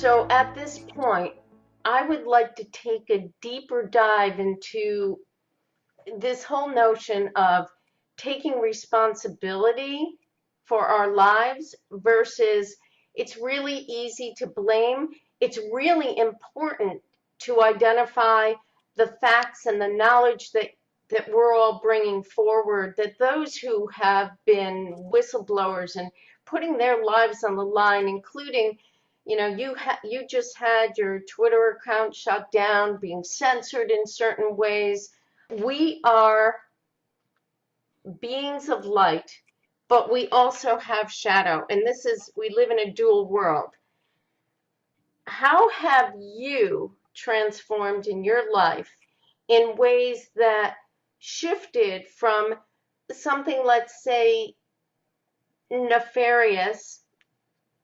So at this point, I would like to take a deeper dive into this whole notion of taking responsibility for our lives versus it's really easy to blame. It's really important to identify the facts and the knowledge that we're all bringing forward, that those who have been whistleblowers and putting their lives on the line, including, you just had your Twitter account shut down, being censored in certain ways. We are beings of light, but we also have shadow. And we live in a dual world. How have you transformed in your life in ways that shifted from something, let's say, nefarious,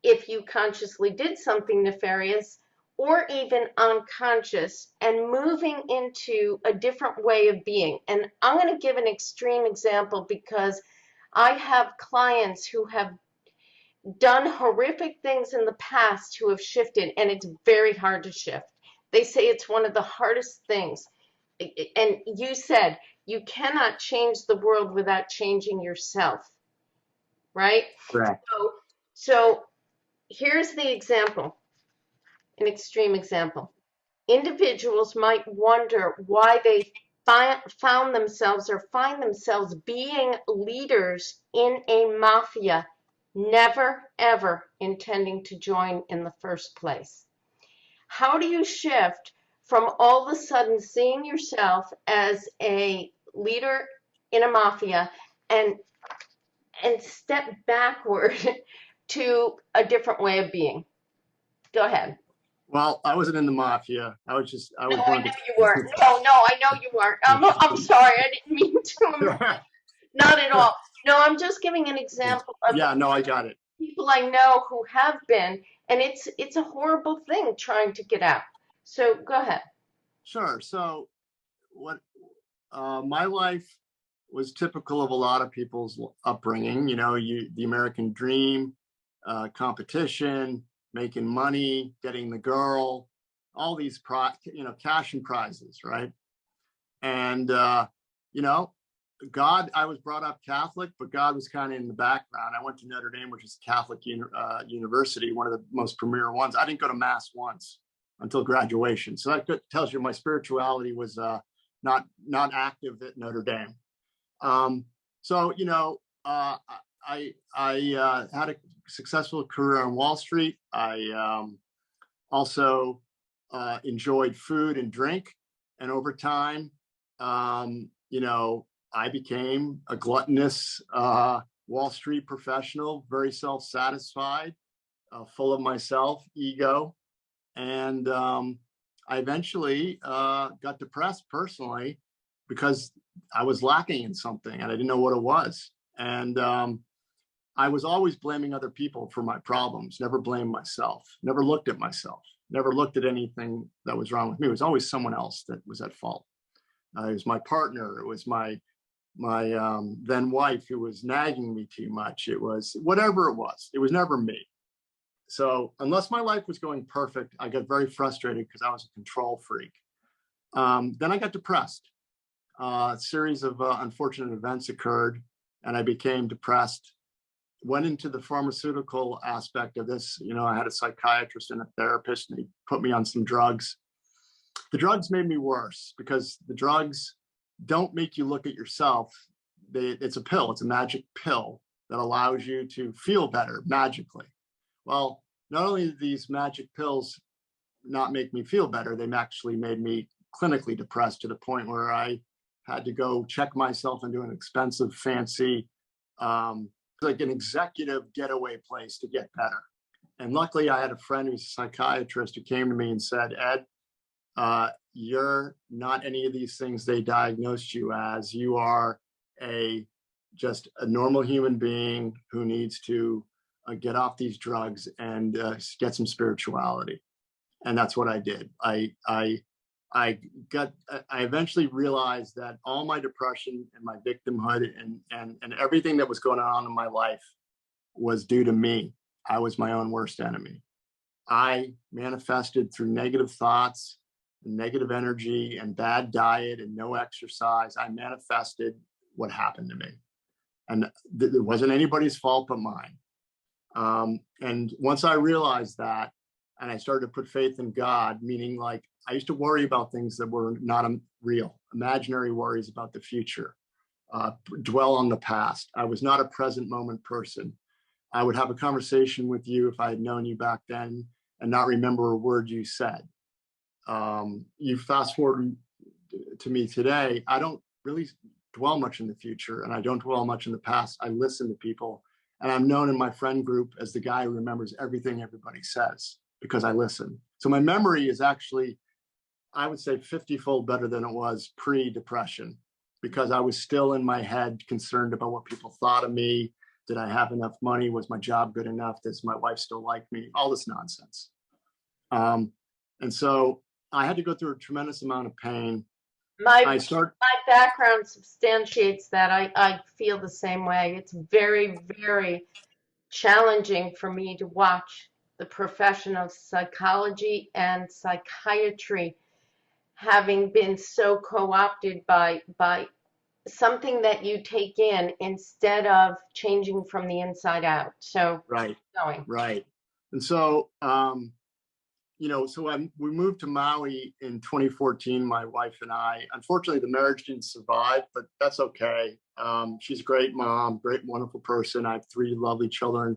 if you consciously did something nefarious, or even unconscious, and moving into a different way of being? And I'm going to give an extreme example because I have clients who have done horrific things in the past who have shifted, and it's very hard to shift. They say it's one of the hardest things. And you said you cannot change the world without changing yourself, right? Correct. So here's the example, an extreme example. Individuals might wonder why they found themselves or find themselves being leaders in a mafia, never ever intending to join in the first place. How do you shift from all of a sudden seeing yourself as a leader in a mafia and step backward to a different way of being? Go ahead. Well, I wasn't in the mafia. I was No, I one of know the. you weren't. No, I know you weren't. I'm sorry. I didn't mean to. Not at all. No, I'm just giving an example of Yeah, no, I got it. people I know who have been, and it's a horrible thing trying to get out. So go ahead. Sure. So, what my life was typical of a lot of people's upbringing. The American dream, competition, making money, getting the girl, all these cash and prizes, right? And God, I was brought up Catholic, but God was kind of in the background. I went to Notre Dame, which is a Catholic university, one of the most premier ones. I didn't go to Mass once until graduation. So that tells you my spirituality was not active at Notre Dame. I had a successful career on Wall Street. I also enjoyed food and drink. And over time, I became a gluttonous Wall Street professional, very self-satisfied, full of myself, ego. And I eventually got depressed personally because I was lacking in something and I didn't know what it was. And I was always blaming other people for my problems, never blamed myself, never looked at myself, never looked at anything that was wrong with me. It was always someone else that was at fault. It was my partner. It was my then wife who was nagging me too much. It was whatever it was. It was never me. So unless my life was going perfect, I got very frustrated because I was a control freak. Then I got depressed. A series of unfortunate events occurred and I became depressed. Went into the pharmaceutical aspect of this. I had a psychiatrist and a therapist, and he put me on some drugs. The drugs made me worse because the drugs don't make you look at yourself. It's a pill. It's a magic pill that allows you to feel better magically. Well, not only did these magic pills not make me feel better, they actually made me clinically depressed to the point where I had to go check myself into an expensive, fancy, like an executive getaway place to get better. And luckily I had a friend who's a psychiatrist who came to me and said, Ed, you're not any of these things they diagnosed you as. You are just a normal human being who needs to get off these drugs and get some spirituality. And that's what I did. I eventually realized that all my depression and my victimhood and everything that was going on in my life was due to me. I was my own worst enemy. I manifested through negative thoughts and negative energy and bad diet and no exercise. I manifested what happened to me. And it wasn't anybody's fault but mine. And once I realized that, and I started to put faith in God, meaning like I used to worry about things that were not real, imaginary worries about the future, dwell on the past. I was not a present moment person. I would have a conversation with you if I had known you back then and not remember a word you said. You fast forward to me today, I don't really dwell much in the future and I don't dwell much in the past. I listen to people, and I'm known in my friend group as the guy who remembers everything everybody says because I listen. So my memory is actually, I would say 50-fold better than it was pre-depression, because I was still in my head concerned about what people thought of me. Did I have enough money? Was my job good enough? Does my wife still like me? All this nonsense. And so I had to go through a tremendous amount of pain. My background substantiates that. I feel the same way. It's very, very challenging for me to watch the profession of psychology and psychiatry having been so co-opted by something that you take in instead of changing from the inside out. So right, going. right. And so, we moved to Maui in 2014, my wife and I. Unfortunately, the marriage didn't survive, but that's okay. She's a great mom, great, wonderful person. I have 3 lovely children.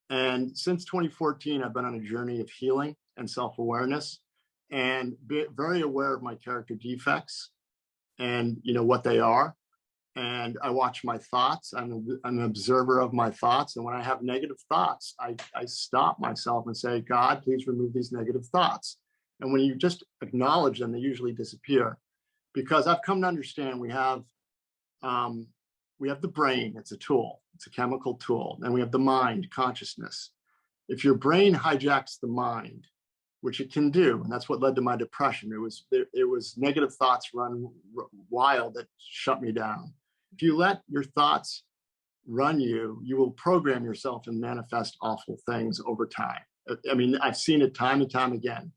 And since 2014, I've been on a journey of healing and self-awareness and very aware of my character defects and, what they are. And I watch my thoughts. I'm an observer of my thoughts. And when I have negative thoughts, I stop myself and say, God, please remove these negative thoughts. And when you just acknowledge them, they usually disappear. Because I've come to understand we have the brain. It's a tool. It's a chemical tool. And we have the mind, consciousness. If your brain hijacks the mind, which it can do, and that's what led to my depression. It was negative thoughts run wild that shut me down. If you let your thoughts run you, you will program yourself and manifest awful things over time. I mean, I've seen it time and time again.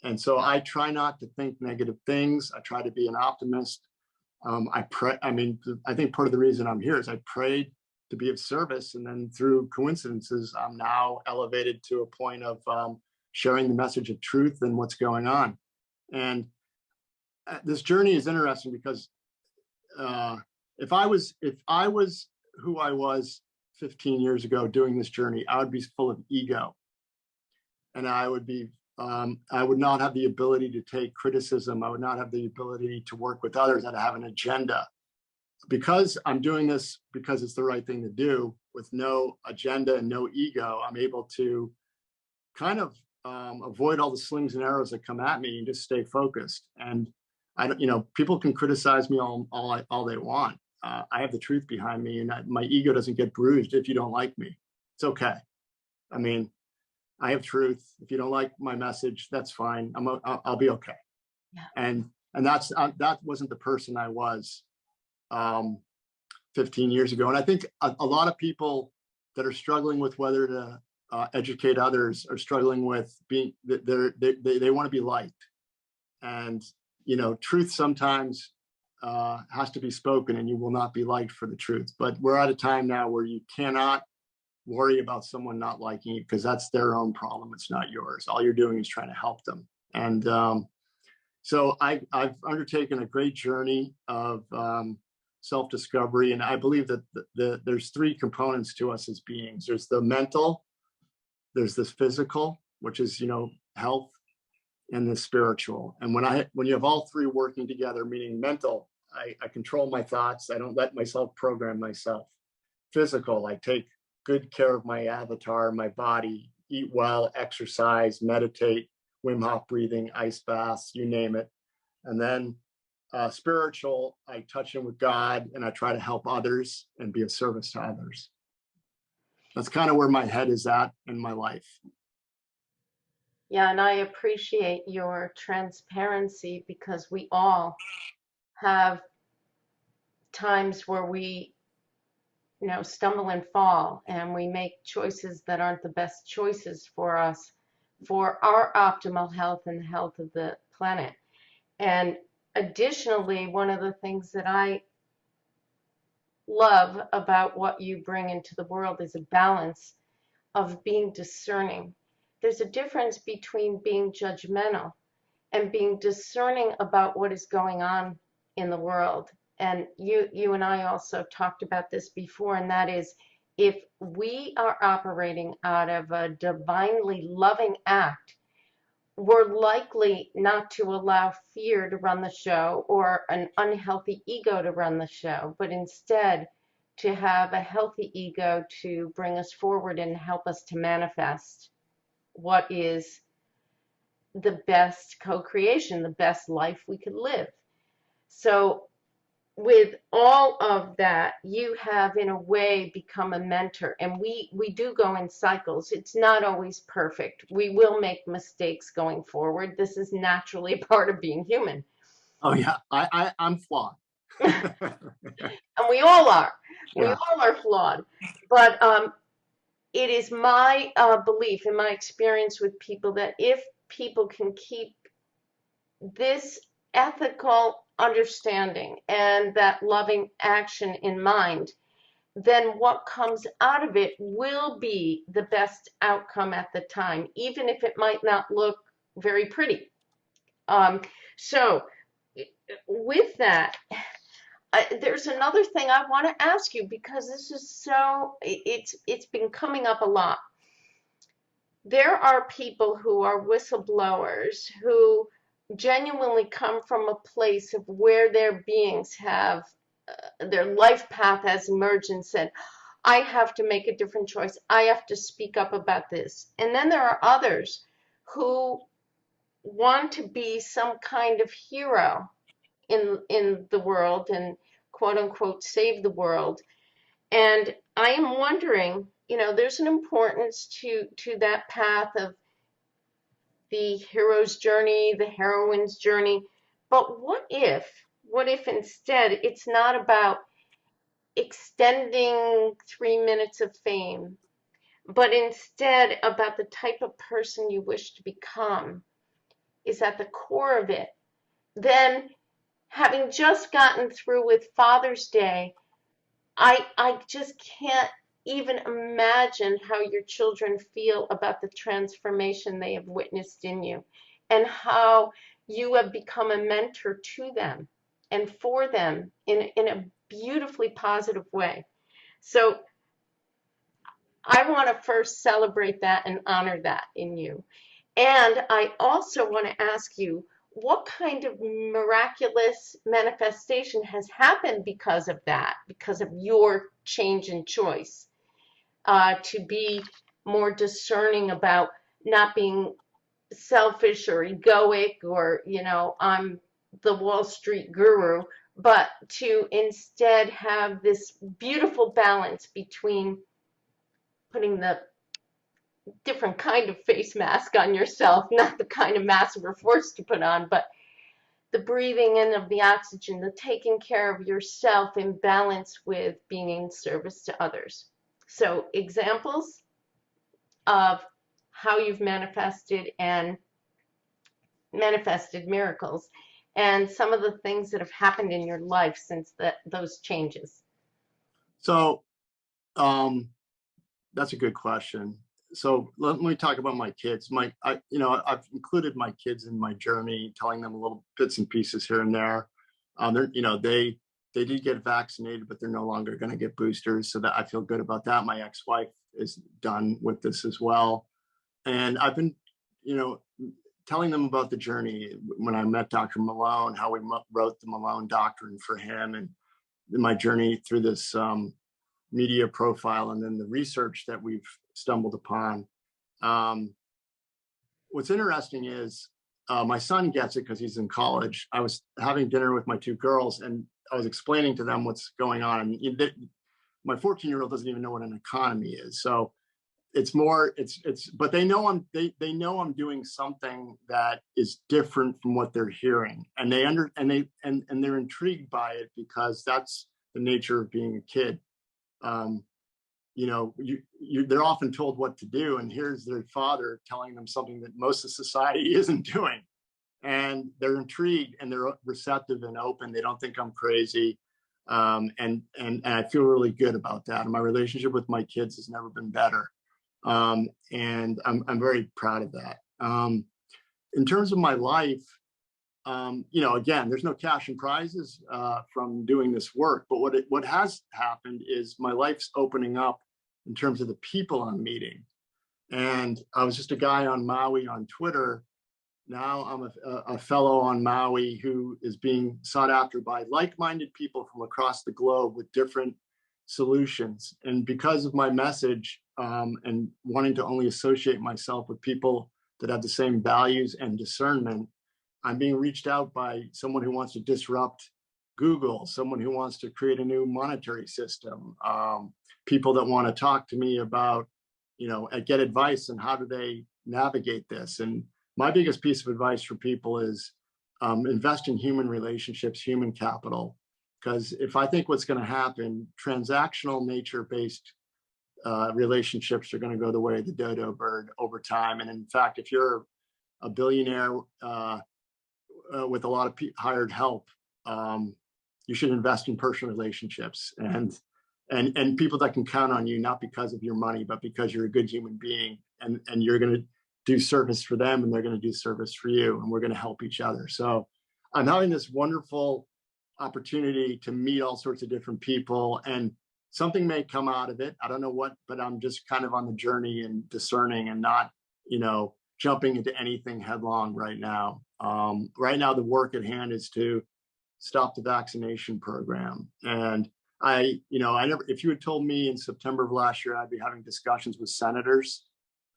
And so I try not to think negative things. I try to be an optimist. I pray. I mean, I think part of the reason I'm here is I prayed to be of service. And then through coincidences, I'm now elevated to a point of sharing the message of truth and what's going on. And this journey is interesting because if I was who I was 15 years ago doing this journey, I would be full of ego, and I would not have the ability to take criticism. I would not have the ability to work with others. I'd have an agenda. Because I'm doing this because it's the right thing to do with no agenda and no ego, I'm able to kind of avoid all the slings and arrows that come at me and just stay focused. And I don't, people can criticize me all they want. I have the truth behind me, and my ego doesn't get bruised if you don't like me. It's okay. I mean, I have truth. If you don't like my message, that's fine. I'll be okay. Yeah. And that wasn't the person I was 15 years ago. And I think a lot of people that are struggling with whether to educate others are struggling with being they want to be liked. And truth sometimes has to be spoken, and you will not be liked for the truth. But we're at a time now where you cannot worry about someone not liking you, because that's their own problem. It's not yours. All you're doing is trying to help them. And so I've undertaken a great journey of self-discovery. And I believe that there's 3 components to us as beings. There's the mental, there's this physical, which is, health, and the spiritual. And when you have all 3 working together, meaning mental, I control my thoughts. I don't let myself program myself. Physical, I take good care of my avatar, my body, eat well, exercise, meditate, Wim Hof breathing, ice baths, you name it. And then spiritual, I touch in with God, and I try to help others and be of service to others. That's kind of where my head is at in my life. Yeah, and I appreciate your transparency, because we all have times where we, stumble and fall, and we make choices that aren't the best choices for us. for our optimal health and the health of the planet. And additionally, one of the things that I love about what you bring into the world is a balance of being discerning. There's a difference between being judgmental and being discerning about what is going on in the world. And you and I also talked about this before, and that is, if we are operating out of a divinely loving act, we're likely not to allow fear to run the show or an unhealthy ego to run the show, but instead to have a healthy ego to bring us forward and help us to manifest what is the best co-creation, the best life we could live. So with all of that, you have in a way become a mentor, and we do go in cycles. It's not always perfect. We will make mistakes going forward. This is naturally a part of being human. Oh yeah, I'm flawed. And we all are. We all are flawed. But it is my belief, in my experience with people, that if people can keep this ethical understanding and that loving action in mind, then what comes out of it will be the best outcome at the time, even if it might not look very pretty. So with that, there's another thing I want to ask you, because this is so, it's been coming up a lot. There are people who are whistleblowers who genuinely come from a place of where their beings have, their life path has emerged and said, I have to make a different choice. I have to speak up about this. And then there are others who want to be some kind of hero in the world and quote unquote save the world. And I am wondering, there's an importance to that path of the hero's journey, the heroine's journey. But what if instead it's not about extending 3 minutes of fame, but instead about the type of person you wish to become is at the core of it? Then, having just gotten through with Father's Day, I just can't even imagine how your children feel about the transformation they have witnessed in you, and how you have become a mentor to them and for them in a beautifully positive way. So I want to first celebrate that and honor that in you. And I also want to ask you, what kind of miraculous manifestation has happened because of that, because of your change in choice, to be more discerning about not being selfish or egoic or, I'm the Wall Street guru, but to instead have this beautiful balance between putting the different kind of face mask on yourself, not the kind of mask we're forced to put on, but the breathing in of the oxygen, the taking care of yourself in balance with being in service to others. So examples of how you've manifested miracles, and some of the things that have happened in your life since those changes. So that's a good question. So let me talk about my kids. I've included my kids in my journey, telling them a little bits and pieces here and there. They did get vaccinated, but they're no longer going to get boosters, so that I feel good about that. My ex-wife is done with this as well, and I've been, telling them about the journey when I met Dr. Malone, how we wrote the Malone Doctrine for him, and my journey through this media profile, and then the research that we've stumbled upon. What's interesting is my son gets it because he's in college. I was having dinner with my two girls, and I was explaining to them what's going on. And my 14-year-old doesn't even know what an economy is. So it's more, but they know they know I'm doing something that is different from what they're hearing, and they're intrigued by it because that's the nature of being a kid. they're often told what to do, and here's their father telling them something that most of society isn't doing. And they're intrigued and they're receptive and open. They don't think I'm crazy. And I feel really good about that. And my relationship with my kids has never been better. And I'm very proud of that. In terms of my life, again, there's no cash and prizes from doing this work. But what has happened is my life's opening up in terms of the people I'm meeting. And I was just a guy on Maui on Twitter. Now I'm a fellow on Maui who is being sought after by like-minded people from across the globe with different solutions. And because of my message and wanting to only associate myself with people that have the same values and discernment, I'm being reached out by someone who wants to disrupt Google, someone who wants to create a new monetary system, people that want to talk to me about, get advice on how do they navigate this. And my biggest piece of advice for people is invest in human relationships, human capital. Because if I think what's going to happen, transactional nature-based relationships are going to go the way of the dodo bird over time. And in fact, if you're a billionaire with a lot of hired help, you should invest in personal relationships and people that can count on you, not because of your money, but because you're a good human being and you're going to do service for them and they're going to do service for you, and we're going to help each other. So I'm having this wonderful opportunity to meet all sorts of different people, and something may come out of it. I don't know what, but I'm just kind of on the journey and discerning and not, jumping into anything headlong right now. Right now, the work at hand is to stop the vaccination program. And I never, if you had told me in September of last year, I'd be having discussions with senators,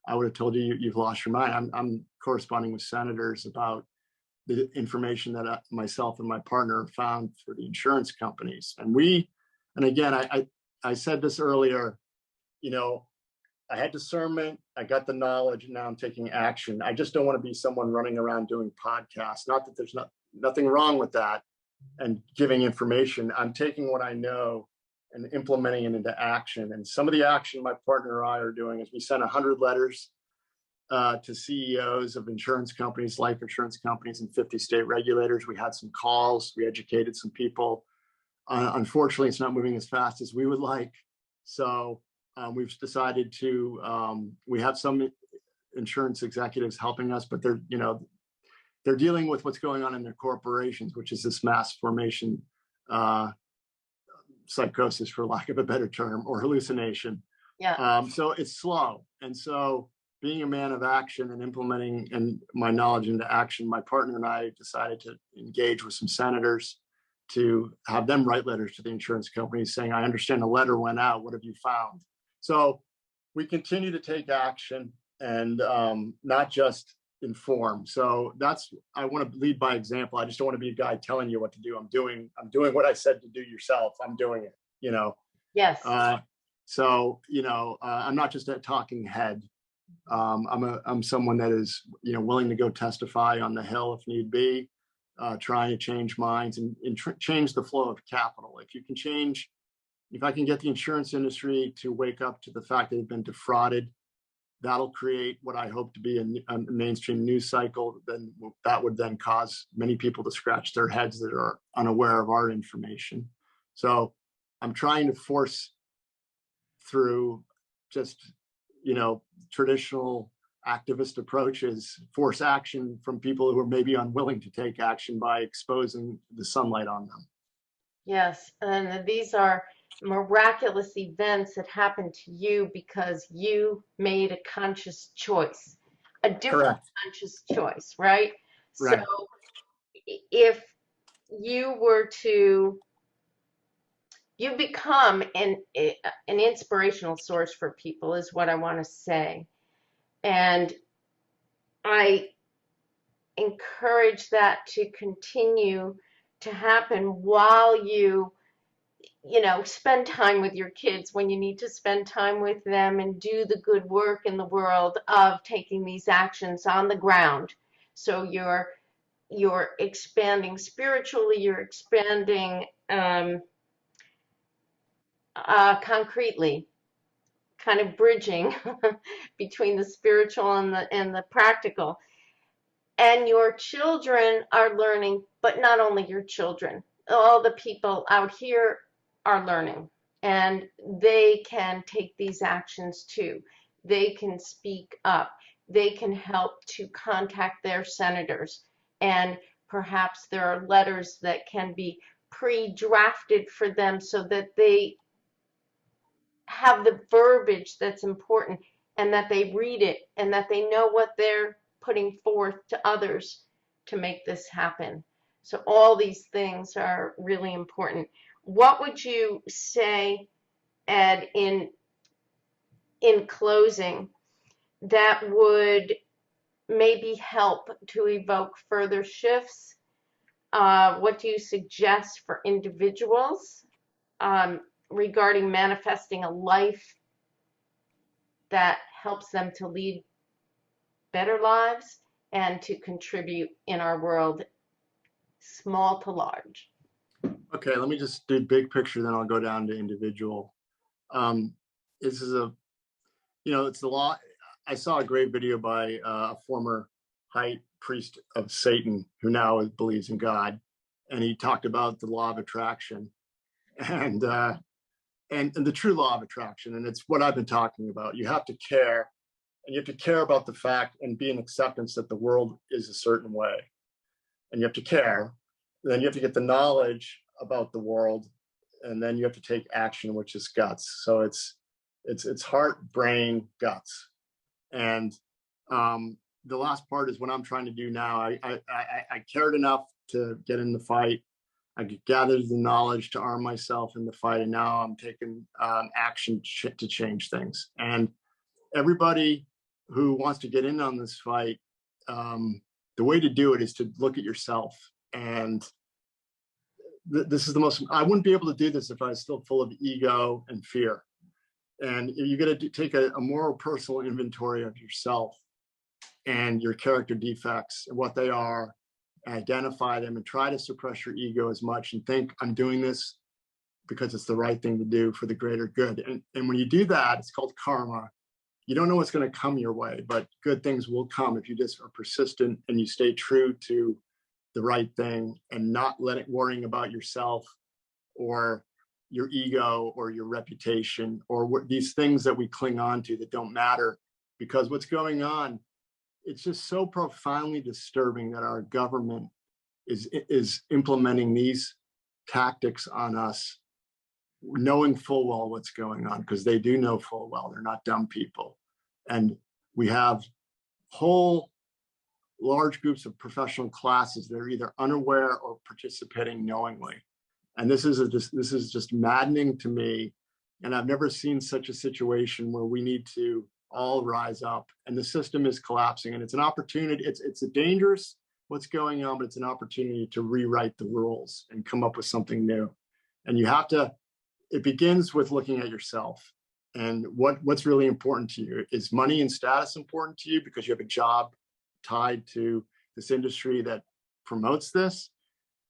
I would have told you've lost your mind. I'm corresponding with senators about the information that myself and my partner found for the insurance companies. And again, I said this earlier, I had discernment, I got the knowledge, and now I'm taking action. I just don't want to be someone running around doing podcasts. Not that there's nothing wrong with that and giving information. I'm taking what I know and implementing it into action. And some of the action my partner and I are doing is we sent 100 letters to CEOs of insurance companies, life insurance companies, and 50 state regulators. We had some calls, we educated some people. Unfortunately, it's not moving as fast as we would like. So we've decided to, we have some insurance executives helping us, but they're dealing with what's going on in their corporations, which is this mass formation psychosis, for lack of a better term, or hallucination. Yeah. So it's slow. And so being a man of action and implementing and my knowledge into action, my partner and I decided to engage with some senators to have them write letters to the insurance companies saying, I understand a letter went out. What have you found? So we continue to take action and not just inform. So I want to lead by example. I just don't want to be a guy telling you what to do. I'm doing what I said to do yourself. I'm doing it, Yes. I'm not just a talking head. I'm someone that is, willing to go testify on the Hill if need be, trying to change minds and change the flow of capital. If I can get the insurance industry to wake up to the fact that they've been defrauded, that'll create what I hope to be a mainstream news cycle. Then that would then cause many people to scratch their heads that are unaware of our information. So I'm trying to force through just, traditional activist approaches, force action from people who are maybe unwilling to take action by exposing the sunlight on them. Yes, and these are miraculous events that happened to you because you made a conscious choice, a different Correct. conscious choice, right? Right. So if you were to, you become an inspirational source for people is what I want to say. And I encourage that to continue to happen while you spend time with your kids when you need to spend time with them and do the good work in the world of taking these actions on the ground. So you're expanding spiritually, you're expanding concretely. kind of bridging between the spiritual and the practical. And your children are learning, but not only your children, all the people out here are learning, and they can take these actions too. They can speak up. They can help to contact their senators, and perhaps there are letters that can be pre-drafted for them so that they have the verbiage that's important, and that they read it, and that they know what they're putting forth to others to make this happen. So all these things are really important. What would you say, Ed, in closing, that would maybe help to evoke further shifts? What do you suggest for individuals regarding manifesting a life that helps them to lead better lives and to contribute in our world, small to large? Okay, let me just do big picture, then I'll go down to individual. This is it's the law. I saw a great video by a former high priest of Satan who now believes in God, and he talked about the law of attraction and the true law of attraction, and it's what I've been talking about. You have to care, and you have to care about the fact and be in acceptance that the world is a certain way, and you have to care. Then you have to get the knowledge about the world, and then you have to take action, which is guts. So it's heart, brain, guts. And the last part is what I'm trying to do now. I cared enough to get in the fight. I gathered the knowledge to arm myself in the fight, and now I'm taking action to change things. And everybody who wants to get in on this fight, the way to do it is to look at yourself. And this is the most, I wouldn't be able to do this if I was still full of ego and fear. And you got to take a moral personal inventory of yourself and your character defects and what they are, identify them, and try to suppress your ego as much and think, I'm doing this because it's the right thing to do for the greater good. And when you do that, it's called karma. You don't know what's going to come your way, but good things will come if you just are persistent and you stay true to the right thing and not worrying about yourself or your ego or your reputation or these things that we cling on to that don't matter. Because what's going on, it's just so profoundly disturbing that our government is implementing these tactics on us, knowing full well what's going on, because they do know full well. They're not dumb people. And we have whole large groups of professional classes that are either unaware or participating knowingly. And this is just maddening to me. And I've never seen such a situation where we need to all rise up, and the system is collapsing. And it's an opportunity. It's a dangerous what's going on, but it's an opportunity to rewrite the rules and come up with something new. And you have to, it begins with looking at yourself and what's really important to you. Is money and status important to you because you have a job tied to this industry that promotes this?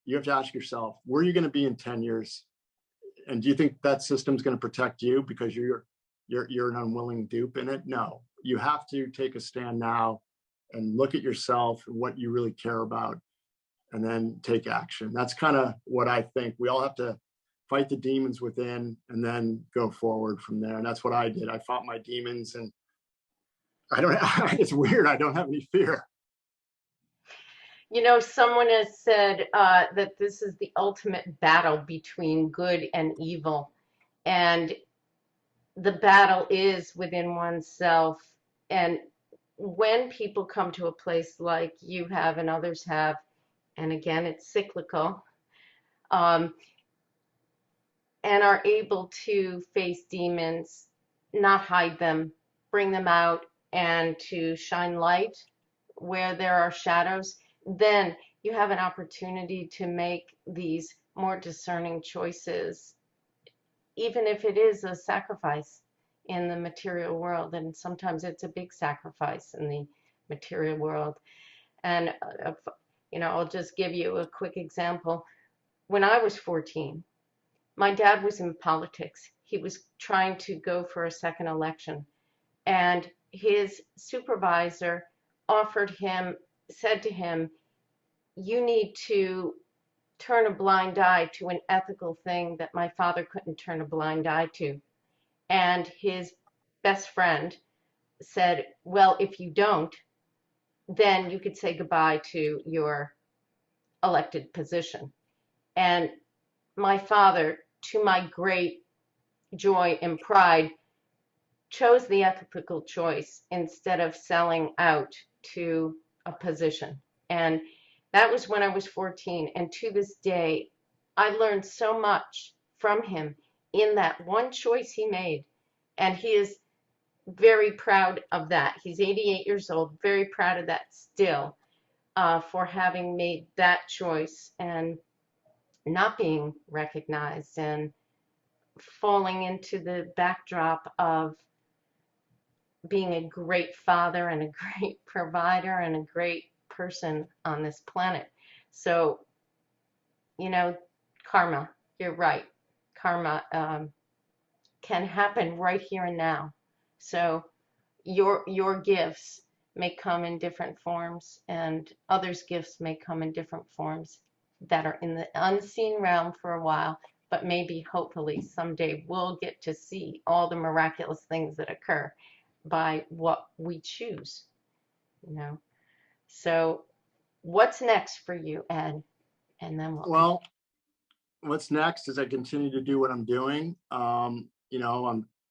You have to ask yourself, where are you going to be in 10 years? And do you think that system's going to protect you because you're an unwilling dupe in it? No, you have to take a stand now and look at yourself and what you really care about, and then take action. That's kind of what I think. We all have to fight the demons within and then go forward from there. And that's what I did. I fought my demons, and it's weird. I don't have any fear. You know, someone has said that this is the ultimate battle between good and evil. And the battle is within oneself. And when people come to a place like you have and others have, and again, it's cyclical, and are able to face demons, not hide them, bring them out, and to shine light where there are shadows, then you have an opportunity to make these more discerning choices, even if it is a sacrifice in the material world. And sometimes it's a big sacrifice in the material world. And, I'll just give you a quick example. When I was 14, my dad was in politics. he was trying to go for a second election. And his supervisor said to him, you need to turn a blind eye to an ethical thing that my father couldn't turn a blind eye to. And his best friend said, well, if you don't, then you could say goodbye to your elected position. And my father, to my great joy and pride, chose the ethical choice instead of selling out to a position. And that was when I was 14. And to this day, I learned so much from him in that one choice he made. And he is very proud of that. He's 88 years old, very proud of that still, for having made that choice and not being recognized and falling into the backdrop of being a great father and a great provider and a great person on this planet. So, karma, you're right. Karma can happen right here and now. So your gifts may come in different forms, and others' gifts may come in different forms that are in the unseen realm for a while, but maybe hopefully someday we'll get to see all the miraculous things that occur by what we choose. So what's next for you, Ed? And then Well, what's next is I continue to do what I'm doing. I'm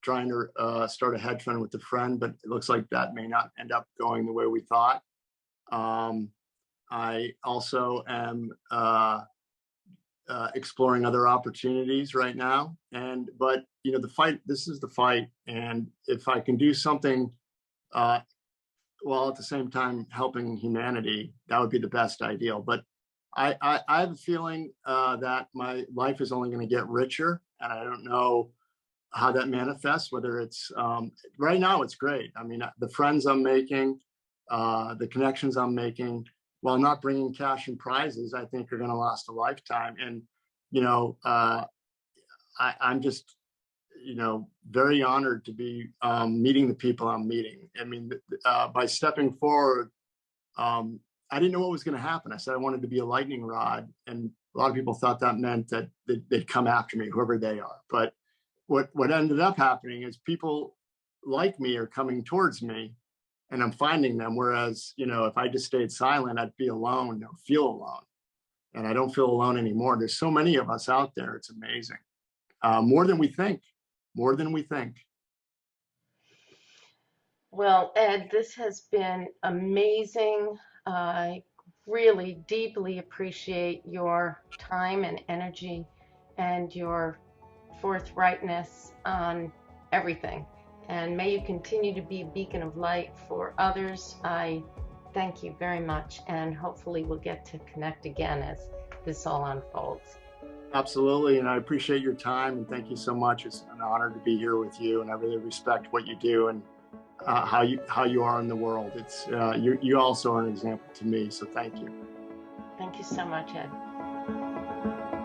trying to start a hedge fund with a friend, but it looks like that may not end up going the way we thought. I also am exploring other opportunities right now. But the fight, this is the fight. And if I can do something while at the same time helping humanity, that would be the best ideal. But I have a feeling that my life is only going to get richer, and I don't know how that manifests, whether it's right now it's great. I mean, the friends I'm making, the connections I'm making, while not bringing cash and prizes, I think are going to last a lifetime. And I'm just very honored to be meeting the people I'm meeting. I mean, by stepping forward, I didn't know what was going to happen. I said I wanted to be a lightning rod, and a lot of people thought that meant that they'd come after me, whoever they are. But what ended up happening is people like me are coming towards me, and I'm finding them. Whereas, if I just stayed silent, I'd be alone, feel alone. And I don't feel alone anymore. There's so many of us out there. It's amazing. More than we think. More than we think. Well, Ed, this has been amazing. I really deeply appreciate your time and energy and your forthrightness on everything. And may you continue to be a beacon of light for others. I thank you very much, and hopefully we'll get to connect again as this all unfolds. Absolutely, and I appreciate your time, and thank you so much. It's an honor to be here with you, and I really respect what you do and how you are in the world. It's you also are an example to me, so thank you. Thank you so much, Ed.